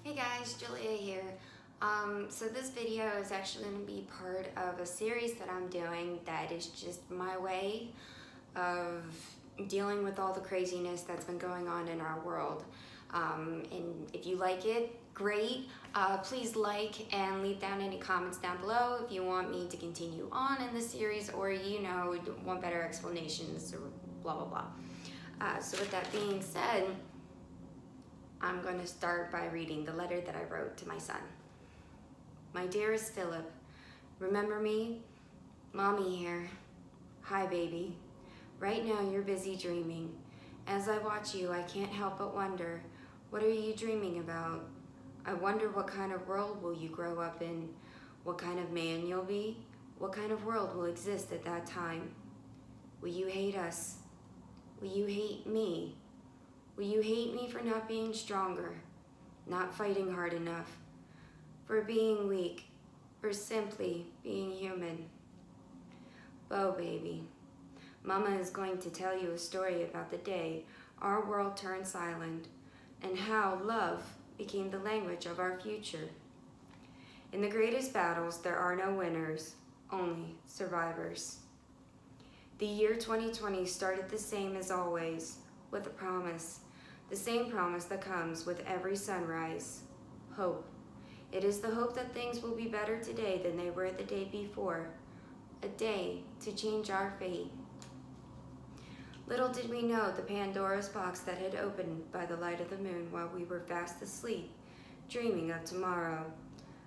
Hey guys, Julia here. So this video is actually going to be part of a series that I'm doing that is just my way of dealing with all the craziness that's been going on in our world. And if you like it, great. Please like and leave down any comments down below if you want me to continue on in the series or want better explanations or blah blah blah. So with that being said, I'm going to start by reading the letter that I wrote to my son. My dearest Philip, remember me? Mommy here. Hi, baby. Right now you're busy dreaming. As I watch you, I can't help but wonder, what are you dreaming about? I wonder what kind of world will you grow up in? What kind of man you'll be? What kind of world will exist at that time? Will you hate us? Will you hate me? Will you hate me for not being stronger, not fighting hard enough, for being weak, or simply being human? Bo, baby, Mama is going to tell you a story about the day our world turned silent and how love became the language of our future. In the greatest battles, there are no winners, only survivors. The year 2020 started the same as always, with a promise. The same promise that comes with every sunrise. Hope. It is the hope that things will be better today than they were the day before. A day to change our fate. Little did we know the Pandora's box that had opened by the light of the moon while we were fast asleep, dreaming of tomorrow.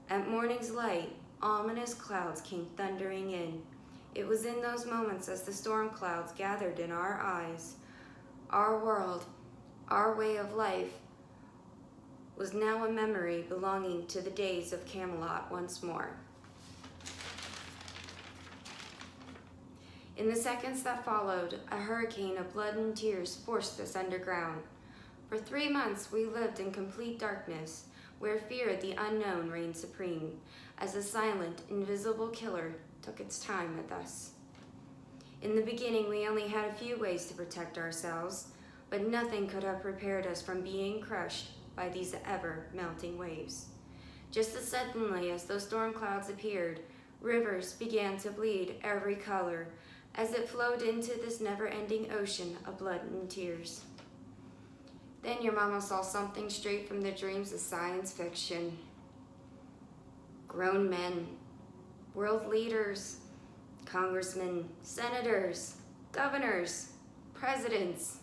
At morning's light, ominous clouds came thundering in. It was in those moments as the storm clouds gathered in our eyes. Our world, our way of life, was now a memory belonging to the days of Camelot once more. In the seconds that followed, a hurricane of blood and tears forced us underground. For 3 months we lived in complete darkness, where fear of the unknown reigned supreme, as a silent, invisible killer took its time with us. In the beginning, we only had a few ways to protect ourselves, but nothing could have prepared us from being crushed by these ever-melting waves. Just as suddenly as those storm clouds appeared, rivers began to bleed every color as it flowed into this never-ending ocean of blood and tears. Then your mama saw something straight from the dreams of science fiction. Grown men, world leaders, congressmen, senators, governors, presidents,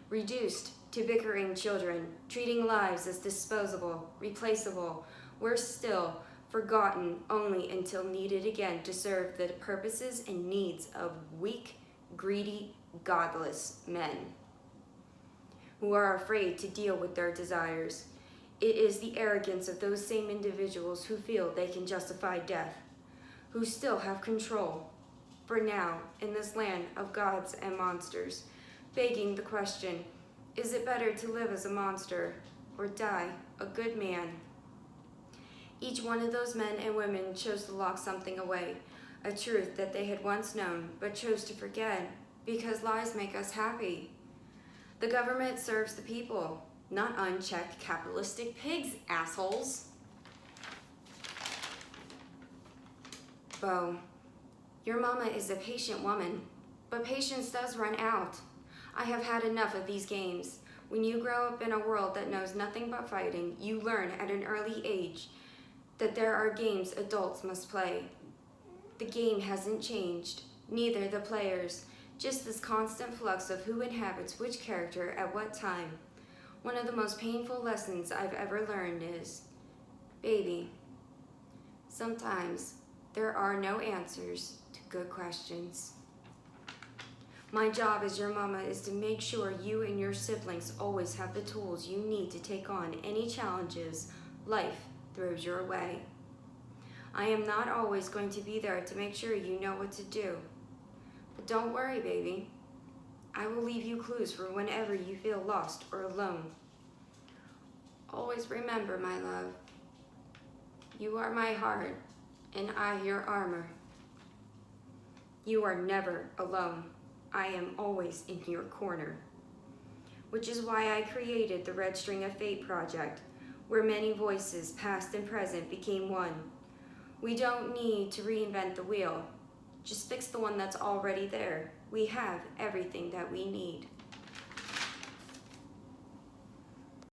reduced to bickering children, treating lives as disposable, replaceable, worse still, forgotten only until needed again to serve the purposes and needs of weak, greedy, godless men who are afraid to deal with their desires. It is the arrogance of those same individuals who feel they can justify death, who still have control, for now, in this land of gods and monsters, begging the question, is it better to live as a monster or die a good man? Each one of those men and women chose to lock something away, a truth that they had once known but chose to forget because lies make us happy. The government serves the people, not unchecked capitalistic pigs, assholes. Bo, your mama is a patient woman, but patience does run out. I have had enough of these games. When you grow up in a world that knows nothing but fighting, you learn at an early age that there are games adults must play. The game hasn't changed, neither the players, just this constant flux of who inhabits which character at what time. One of the most painful lessons I've ever learned is, baby, sometimes there are no answers to good questions. My job as your mama is to make sure you and your siblings always have the tools you need to take on any challenges life throws your way. I am not always going to be there to make sure you know what to do. But don't worry, baby. I will leave you clues for whenever you feel lost or alone. Always remember, my love, you are my heart and I your armor. You are never alone. I am always in your corner. Which is why I created the Red String of Fate project, where many voices, past and present, became one. We don't need to reinvent the wheel. Just fix the one that's already there. We have everything that we need.